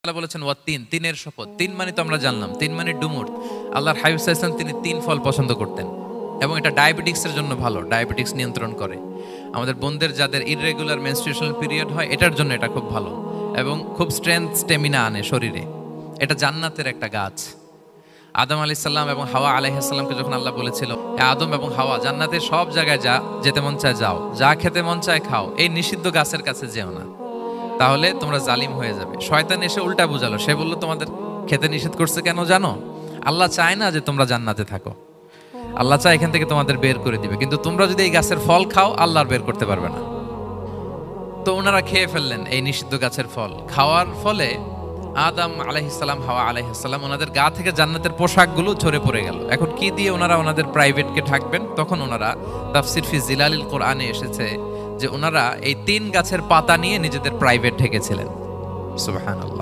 আল্লাহ বলেছেন ওয়া তিন, তিনের শপথ। তিন মানে তো আমরা জানলাম, তিন মানে ডুমুর। আল্লাহর হাবিব সাল্লাল্লাহু আলাইহি ওয়াসাল্লাম তিনি তিন ফল পছন্দ করতেন এবং এটা ডায়াবেটিক্সের জন্য ভালো, ডায়াবেটিক্স নিয়ন্ত্রণ করে। আমাদের বোনদের যাদের ইররেগুলার মেনস্ট্রুয়েশনাল পিরিয়ড হয় এটার জন্য এটা খুব ভালো এবং খুব স্ট্রেংথ স্টেমিনা আনে শরীরে। এটা জান্নাতের একটা গাছ। আদম আলাইহিস সালাম এবং হাওয়া আলাইহিস সালামকে যখন আল্লাহ বলেছিল, হে আদম এবং হাওয়া, জান্নাতের সব জায়গায় যেতে মন চায় যাও, যা খেতে মন চায় খাও, এই নিষিদ্ধ গাছের কাছে যেও না, তাহলে তোমরা জালিম হয়ে যাবে। শয়তান এসে উল্টা বুঝালো, সে বলল তোমাদের খেতে নিষেধ করছে কেন জানো? আল্লাহ চায় না যে তোমরা জান্নাতে থাকো, আল্লাহ চায় এখান থেকে তোমাদের বের করে দিবে, কিন্তু তোমরা যদি এই গাছের ফল খাও আল্লাহ আর বের করতে পারবে না। তো ওনারা খেয়ে ফেললেন এই নিষিদ্ধ গাছের ফল। খাওয়ার ফলে আদম আলাইহিস সালাম, হাওয়া আলাইহিস সালাম, ওনাদের গা থেকে জান্নাতের পোশাকগুলো ঝরে পড়ে গেল। এখন কি দিয়ে ওনারা ওনাদের প্রাইভেটকে ঢাকবেন? তখন ওনারা, তাফসির ফি জিলালিল কোরআনে এসেছে যে ওনারা এই তিন গাছের পাতা নিয়ে নিজেদের প্রাইভেট ঢেকেছিলেন। সুবহানাল্লাহ।